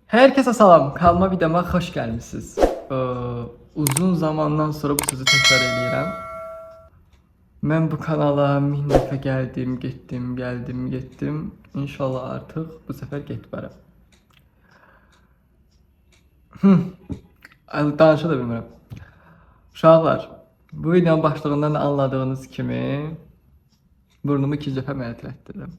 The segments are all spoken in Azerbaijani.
Herkese salam, kanalıma videoma xoş gəlmisiniz. Uzun zamandan sonra bu sözü təkrar eləyirəm. Mən bu kanala 1000 dəfə gəldim, getdim. İnşallah artıq bu səfər getmərəm. Danışa da bilmirəm. Uşaqlar, bu videonun başlığından da anladığınız kimi burnumu 2 dəfə əməliyyat etdirdim.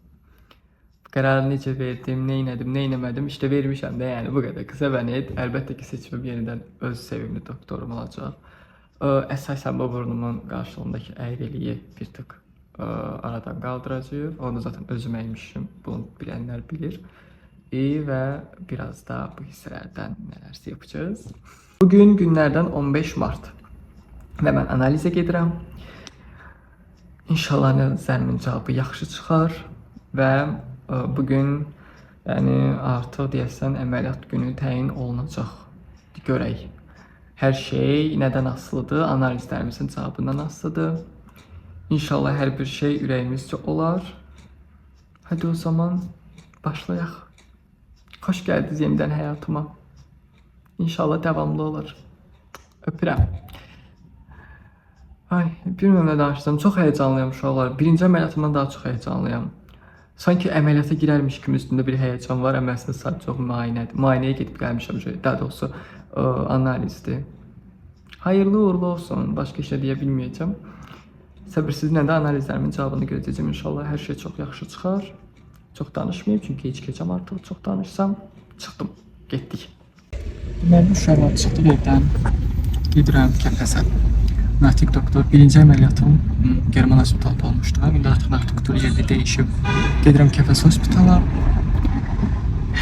Qərarı necə verdim, nə etmədim, işte vermişəm də, yəni bu qədər. Qısa və net, əlbəttə ki, seçimim yenidən öz sevimli doktorum olacaq. Əsasən bu burnumun qarşılığındakı əyriliyi bir tık aradan qaldıracaq. Onu zaten özüm əymişim, bunu bilənlər bilir. Və biraz da bu hissələrdən nələrsə yapacağız. Bugün günlərdən 15 Mart və mən analizə gedirəm. İnşallah analizlərimin cavabı yaxşı çıxar və bugün yəni artıq deyəsən əməliyyat günü təyin olunacaq. Görək. Hər şey nədən asılıdır? Analizlərimizin cavabından asılıdır. İnşallah hər bir şey ürəyimizcə olar. Hadi o zaman başlayaq. Xoş gəldiniz yenidən həyatıma. İnşallah davamlı olur. Öpürəm. Ay, bilmirəm nə danışacağım. Çox həyəcanlıyam uşaqlar. Birinci əməliyyatımdan daha çox həyəcanlıyam. Sanki əməliyyata girərmiş kimi üstündə bir həyəcan var. Əməliyyatda sadəcə çox müayinədir. Müayinəyə gedib gəlmişəm. Daha doğrusu analizdir. Hayırlı uğurlu olsun. Başqa şey deyə bilməyəcəm. Səbirsizliklə də analizlərimin cavabını gözləyəcəm. İnşallah hər şey çox yaxşı çıxar. Çox danışmayayım çünki heç keçəm artıq çox danışsam. Çıxdım. Getdik. Deməli uşaqlar çıxdıq evdən. Gedirəm Kəpəsə. Nartik doktor. Birinci əməliyyatım German hospitalda olmuşdu. İndi artıq nartik doktor yeri dəyişib. Gedirəm Kəpəs hospitala.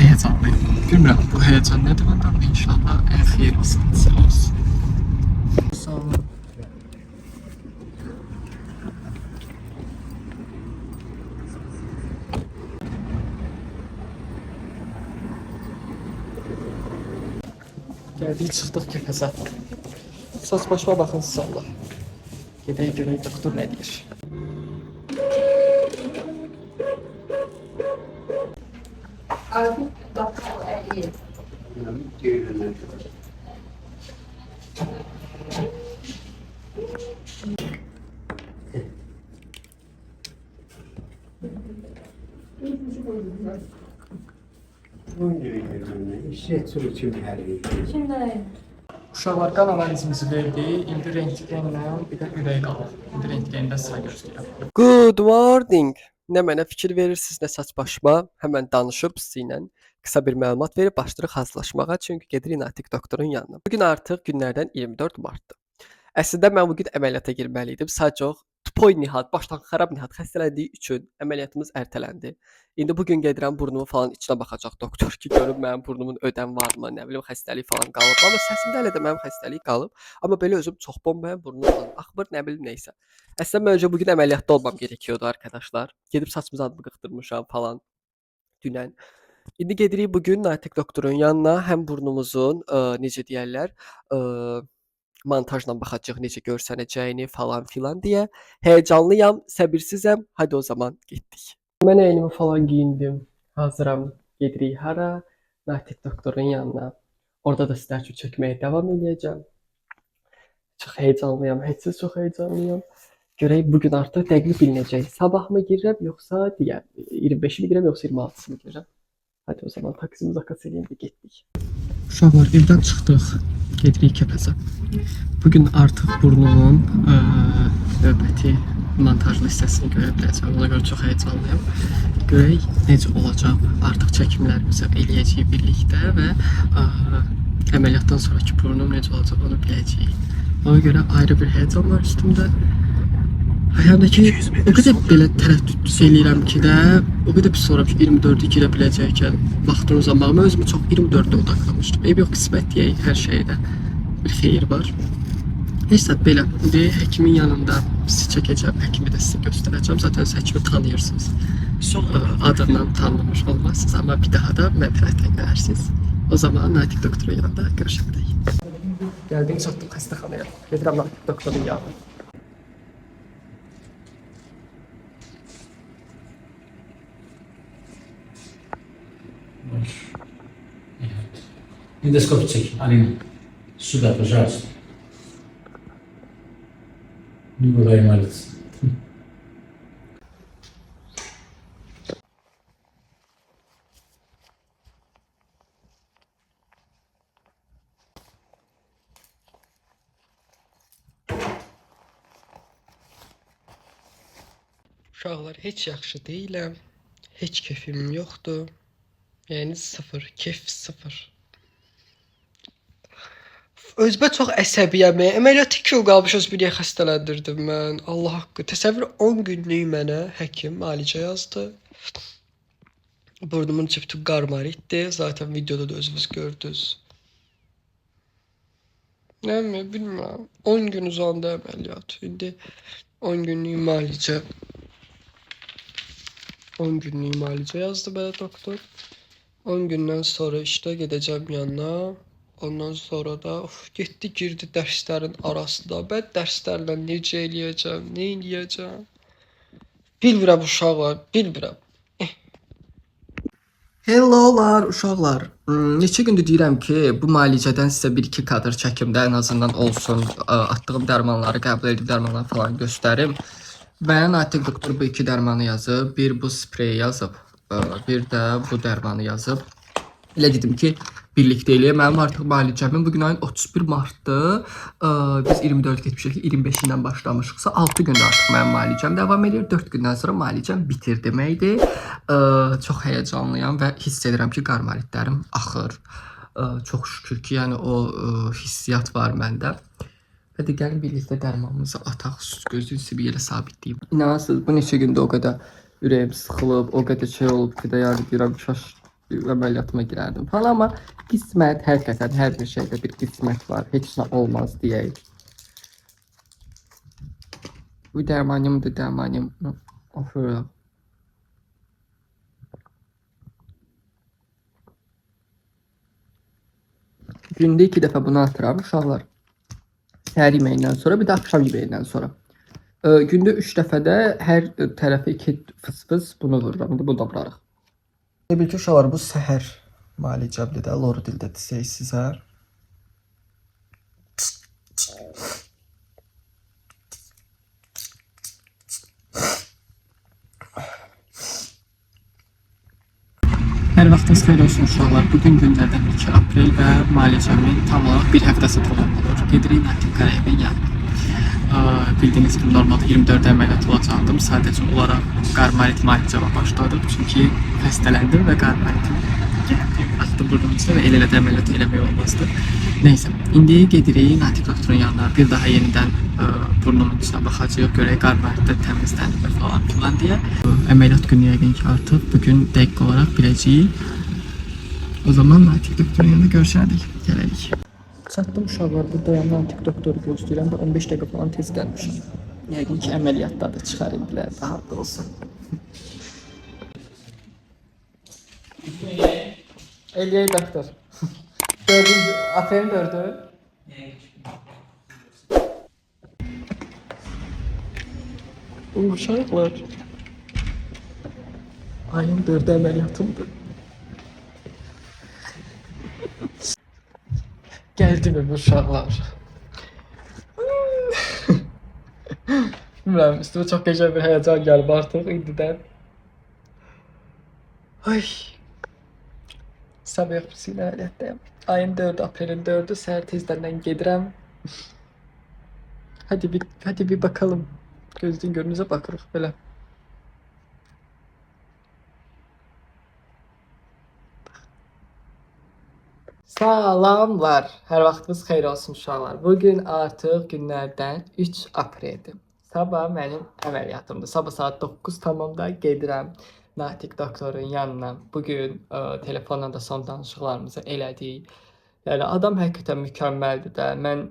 Həyəcanlıyım. Bilmirəm bu həyəcan nədir məndə, amma inşallah ən xeyirlisi olsun. Sağ olun. Gəldik, çıxdıq Kəpəsə. Saç başıma baxın siz Allah. Gedək görək doktor nə deyir. Abi doktor iyi. Şimdi Uşaqlar qan analizimizi verdi. İndi rentgenlə bir də ürək qalır. İndi rentgendə sıra gözləyirəm. Good morning. Nə mənə fikir verirsiniz, nə saç başıma. Həmən danışıb sizlə qısa bir məlumat verib başlayırıq hazırlaşmağa, çünki gedirik nartik doktorun yanına. Bugün artıq günlərdən 24 Martdır. Əslində mən bugün əməliyyata girməli idim. Sadəcə tupoy Nihat, başdan xarab Nihat xəstələndiyi üçün əməliyyatımız ertələndi. İndi bugün gedirəm burnumu falan içinə baxacaq doktor ki, görüm mənim burnumun ödəm varmı, nə bilim xəstəlik falan qalıb. Amma səsimdə hələ də mənim xəstəlik qalıb. Amma belə özüm çox bombayam, burnum falan axmır, nə bilim nəysə. Əslində mən öncə bugün əməliyyatda olmam gerekiyordu arkadaşlar. Gedib saçımı zadımı qırxdırmışam falan dünən. İndi gedirik bugün nartik doktorun yanına. Həm burnumuzun necə deyərlər, montajla baxacağıq necə görsənəcəyini falan filan deyə. Həyəcanlıyam, səbirsizəm. Hadi o zaman getdik. Mən əynimi falan geyindim. Hazıram. Gedirik hara? Nartik doktorun yanına. Orada da sizlər üçün çəkməyə davam edəcəm. Çox həyəcanlıyam. Hədsiz çox həyəcanlıyam. Görək bugün artıq dəqiq bilinəcək. Sabah mı girirəm yoxsa digər 25-mi girirəm yoxsa 26-sı mı girirəm? Hadi o zaman taksimizi zakas edeyim və getdik. Uşaqlar evdən çıxdıq. Gedirik Kəpəsə. Bugün artıq burnumun növbəti montajlı hissəsini görə biləcəm. Ona görə çox həyəcanlıyam. Görək necə olacaq. Artıq çəkimlərimizi eləyəcəyik birlikdə və əməliyyatdan sonraki burnum necə olacaq onu biləcəyik. Ona görə ayrı bir həyəcan var üstümdə. Həyatdakı o qədər belə tərəddüd eləyirəm ki də, o qədər pis sonra 24-ü girə biləcəykən vaxtını uzanmağıma özümü çox 24-də odaqlamışdım. Yox, qismət deyək, hər şeydə bir xeyir var. Neysə, belə, indi həkimin yanında sizi çəkəcəm, həkimi də sizə göstərəcəm. Zaten siz həkimi tanıyırsınız. Adından tanımış olmazsınız, amma bir daha da mənfəətlə görərsiniz. O zaman nartik doktorun yanında görüşəcəyik. Gəldim, çatdım xəstəxanaya. Gedirəm nartik doktorun yanına. Endoskop çek, Alina. Сюда, пожалуйста. Не бывай молиться. Uşaqlar heç yaxşı deyiləm. Heç keyfim yoxdur. Yəni sıfır, keyf sıfır. Özbə çox əsəbiyəm. Əməliyyatı 2 il qalmış öz bir xəstələndirdim mən. Allah haqqı. Təsəvvür 10 günlük mənə həkim müalicə yazdı. Burnumun içi bütün qarmaritdi. Zaten videoda da özünüz gördünüz. Nə bilmirəm. 10 gün uzandı əməliyyat. İndi 10 günlük müalicə. 10 günlük müalicə yazdı mənə doktor. 10 gündən sonra işte gedəcəm yanına. Ondan sonra da getdi girdi dərslərin arasında. Mən dərslərlə necə eləyəcəm, nə eləyəcəm? Bilmirəm uşaqlar, bilmirəm. Hellolar uşaqlar. Neçə gündür deyirəm ki, bu müalicədən sizə 1-2 kadr çəkim də ən azından olsun. Atdığım dərmanları, qəbul etdiyim dərmanları falan göstərim. Mənə Natiq doktor bu 2 dərmanı yazıb, bir bu spreyi yazıb, bir də bu dərmanı yazıb. Elə dedim ki, birlikdə eləyək. Mənim artıq müalicəmin bugün ayın 31 martdır. Biz 24 getmişik ki, 25-dən başlamışıqsa 6 gündə artıq mənim müalicəm davam edir. 4 gündən sonra müalicəm bitir deməkdir. Çox həyəcanlıyam və hiss edirəm ki, qarmaritlərim axır. Çox şükür ki, yəni o hissiyat var məndə. Hadi gəlin birlikdə dərmanımızı ataq, gözünüzü bir yerə sabitləyim. İnanırsınız, bu neçə gündə o qədər ürəyim sıxılıb, o qədər şey olub ki, də yəni deyirəm kaş əməliyyatıma girərdim falan, amma qismət, həqiqətən hər bir şeydə bir qismət var. Heç nə olmaz deyək. Bu dərmanımdır, dərmanım. Aferin. Gündə 2 dəfə bunu atıram uşaqlar. Səhər yeməyindən sonra, bir də axşam yeməyindən sonra. Gündə 3 dəfə də hər tərəfə 2 fıs-fıs bunu vururam. İndi bunu da vurarıq. Təbii ki, uşaqlar, bu səhər müalicəmdir də, lor dildə desək sizə. Hər vaxtınız xeyir olsun uşaqlar. Bugün günlərdən 2 aprel və müalicəmin tam olaraq bir həftəsi tamam olur. Gedirik Natiq Qarayevin yanına. Bildiyiniz kimi normalde 24 əməliyyat olacaqdım. Sadəcə olaraq qarmarit müalicəmə başladım. Çünki xəstələndim və qarmaritim gəldi. Atdı burnumun içində və elə də əməliyyat eləmək olmazdı. Neysə, indi gedirik Natiq doktorun yanına. Bir daha yenidən burnumun içinə baxacağıq. Görək qarmaritdə təmizlənir falan filan deyə. Əməliyyat günü yəqin ki artıq bugün dəqiq olaraq biləcəyik. O zaman Natiq doktorun yanında görüşərik. Gələrik. Çatdım uşaqlar, burada Natiq doktoru gözləyirəm və 15 dəqiqə falan tez gəlmişəm. Yəqin ki əməliyyatda da çıxar indilər, daha da olsun. Eləyək doktor. Dördüncü, aferin dördü. Uşaqlar. Ayın 4 əməliyyatımdır. Geldi mi bu uşaqlar? Bilmirəm, üstümə çox qəşəng bir həyəcan gəlib artıq indidən. Ay. Sabah pisilə əməliyyatdayım. Ayın 4 aprelin 4'ü səhər tezdən gedirəm. Hadi bir bakalım. Gözdən görünüzə baxırıq belə. Salamlar. Hər vaxtınız xeyir olsun uşaqlar. Bugün artıq günlərdən 3 apreldir. Sabah mənim əməliyyatımdır. Sabah saat 9 tamamda gedirəm Natiq doktorun yanına. Bugün telefonla da son danışıqlarımızı elədik. Yəni adam həqiqətən mükəmməldir də. Mən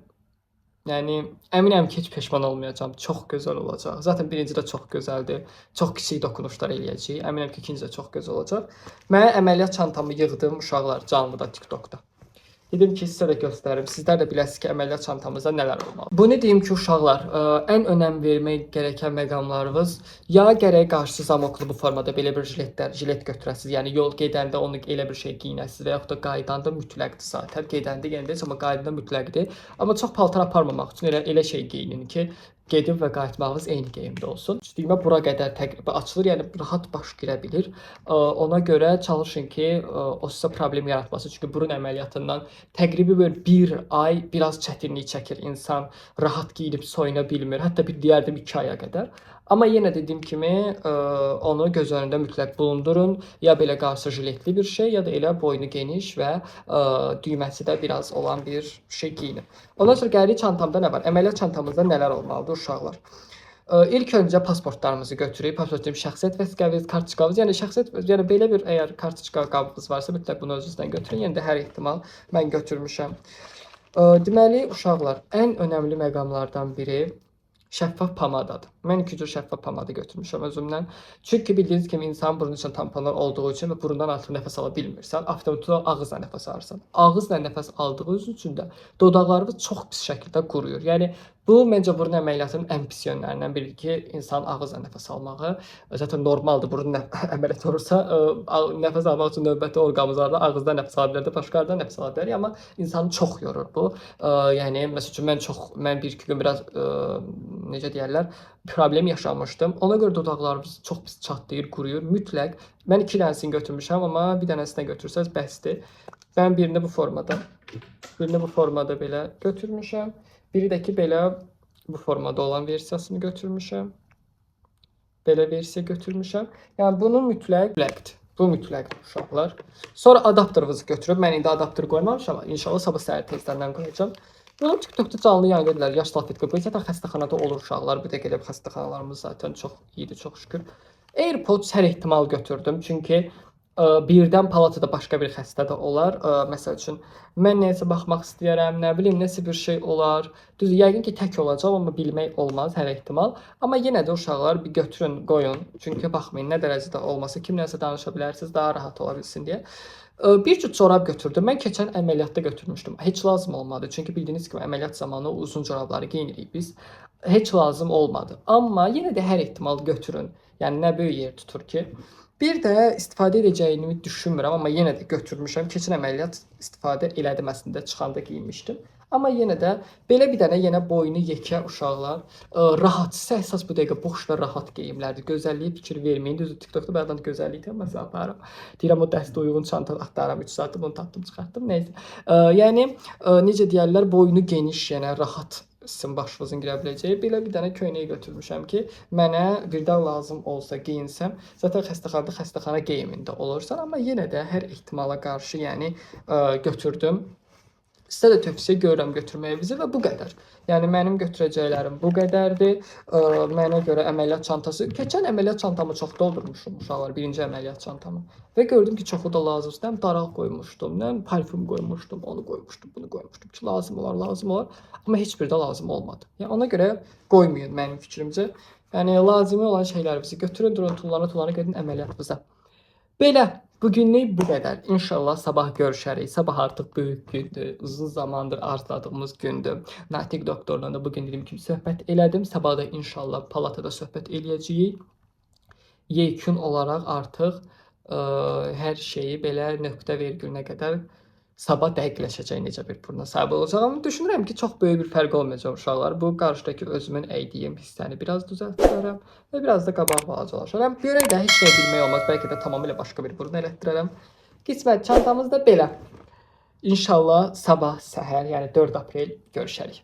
əminəm ki heç peşman olmayacağam. Çox gözəl olacaq. Zaten birinci də çox gözəldir. Çox kiçik dokunuşlar eləyəcəyik. Əminəm ki ikinci də çox gözəl olacaq. Mən əməliyyat çantamı yığdım uşaqlar canlıda TikTokda. Dedim ki sizə də göstərim. Sizlər də biləsiniz ki, əməliyyat çantamızda nələr olmalı. Bunu deyim ki, uşaqlar, ən önəm vermək gerəkən məqamlarınız ya gərək qarşı zamoklu bu formada belə bir jilet götürəsiniz. Yəni yol gedəndə onu elə bir şey geyinəsiniz və yaxud da qaydanda mütləqdir zaten. Gedəndə yenə də amma qaydanda mütləqdir. Amma çox paltar aparmamaq üçün elə şey geyinin ki, gedib və qayıtmağınız eyni geyimdə olsun. Düymə bura qədər təqribən açılır, yəni rahat baş girə bilir. Ona görə çalışın ki, o sizə problem yaratmasın. Çünki burun əməliyyatından təqribən bir ay biraz çətinlik çəkir insan, rahat geyinib soyuna bilmir. Hətta bir deyərdim 2 aya qədər. Amma yenə dediyim kimi onu göz önündə mütləq bulundurun. Ya belə qarşı jiletli bir şey, ya da elə boynu geniş və düyməsi də biraz olan bir şey geyinin. Ondan sonra gəlirik çantamda nə var? Əməliyyat çantamızda nələr olmalıdır uşaqlar? İlk öncə pasportlarımızı götürürük. Pasport deyim, şəxsiyyət vəsiqəmiz, kartçıqamız. Yəni belə bir əgər kartçıqa qabınız varsa mütləq bunu özünüzlə götürün. Yəni də hər ehtimal mən götürmüşəm. Deməli uşaqlar, ən önəmli məqamlardan biri şəffaf pomadadır. Mən 2 cür şəffaf pomada götürmüşəm özümdən. Çünki bildiyiniz kimi insanın burnu üçün tamponlar olduğu üçün və burundan artıq nəfəs ala bilmirsən, avtomatik ağızla nəfəs alırsan. Ağızla nəfəs aldığınız üçün də dodaqlarınız çox pis şəkildə quruyur. Yəni bu məncə burun əməliyyatının ən pis yönlərindən biridir ki, insan ağızla nəfəs almağı zaten normaldır. Burun əməliyyat olursa, nəfəs almaq üçün növbəti orqanizmlərdə ağızdan nəfəs ala bilər, başqa yerdən nəfəs ala bilər, amma insanı çox yorur bu. Yəni məsəl üçün mən 1-2 gün biraz necə deyirlər, problem yaşamışdım. Ona görə dodaqlarımız çox pis çatlayır, quruyur. Mütləq mən 2 dənəsini götürmüşəm, amma bir dənəsini götürsəz bəsdir. Mən birini bu formada belə götürmüşəm. Biri də ki belə bu formada olan versiyasını götürmüşəm. Belə versiya götürmüşəm. Yəni bunun mütləqdir. Bu mütləqdir uşaqlar. Sonra adapterinizi götürüb, mən indi adapter qoymamışam, inşallah sabah səhər tezdən qoyacağam. Bunu TikTokda canlı yayın edirlər, yaş salfetka. Bu zaten xəstəxanada olur uşaqlar. Bu dəqiqə xəstəxanalarımız zaten çox iyidir, çox şükür. AirPods hər ehtimal götürdüm. Çünki birdən palatada başqa bir xəstə də olar. Məsəl üçün mən nəsə baxmaq istəyirəm, nə bilim, nəsə bir şey olar. Düz yəqin ki tək olacaq, amma bilmək olmaz hər ehtimal. Amma yenə də uşaqlar bir götürün, qoyun. Çünki baxmayın nə dərəcədə olmasa kimlərsə danışa bilərsiniz, daha rahat ola bilsin deyə. Bir cüt corab götürdüm. Mən keçən əməliyyatda götürmüşdüm. Heç lazım olmadı. Çünki bildiyiniz kimi əməliyyat zamanı uzun corabları geyinirik biz. Heç lazım olmadı. Amma yenə də hər ehtimal götürün. Yəni nə böyük yer tutur ki. Bir də istifadə edəcəyimi düşünmürəm, amma yenə də götürmüşəm. Keçən əməliyyat istifadə elədim, əslində çıxanda geyinmişdim. Amma yenə də belə bir dənə yenə boynu yekə uşaqlar rahat, sizə əsas bu dəqiqə boş və rahat geyimlərdir. Gözəlliyə fikir verməyin. Düzdür, TikTokda bəzən gözəllik təməsi aparıram. Deyirəm o dəstə uyğun çanta axtarıram 3 saatdır bunu tapdım, çıxartdım. Nəysə. Yəni necə deyirlər, boynu geniş, yəni rahat sizin başınızın girə biləcəyi belə bir dənə köynək götürmüşəm ki, mənə birdən lazım olsa geyinsəm, zaten xəstəxana geyimində olursan, amma yenə də hər ehtimala qarşı yəni götürdüm. Sizə də tövsiyə görürəm götürməyinizi və bu qədər. Yəni mənim götürəcəklərim bu qədərdir. Mənə görə əməliyyat çantası, keçən əməliyyat çantamı çox doldurmuşum uşaqlar, birinci əməliyyat çantamı. Və gördüm ki, çoxu da lazımdır. Həm daraq qoymuşdum, həm parfüm qoymuşdum, onu qoymuşdum, bunu qoymuşdum ki, lazım olar. Amma heç bir də lazım olmadı. Yəni ona görə qoymayın mənim fikrimcə. Yəni lazımi olan şeylərinizi götürün, durun, tullana gedin əməliyyatınıza. Belə. Bugünlük bu qədər. İnşallah sabah görüşərik. Sabah artıq böyük gündür. Uzun zamandır arzuladığımız gündür. Natiq doktorla da bugün dediyim kimi söhbət elədim. Sabah da inşallah palatada söhbət eləyəcəyik. Yekun olaraq artıq hər şeyi belə nöqtə vergülünə qədər sabah dəqiqləşəcək necə bir buruna sahib olacaq. Amma düşünürəm ki, çox böyük bir fərq olmayacaq uşaqlar. Bu qarşıdakı özümün əydiyim hissəni biraz düzəltdirərəm və biraz da qabaq balacalaşaram. Görək də heç nə bilmək olmaz. Bəlkə də tamamilə başqa bir burun elətdirərəm. Qismət çantamız da belə. İnşallah sabah səhər, yəni 4 aprel görüşərik.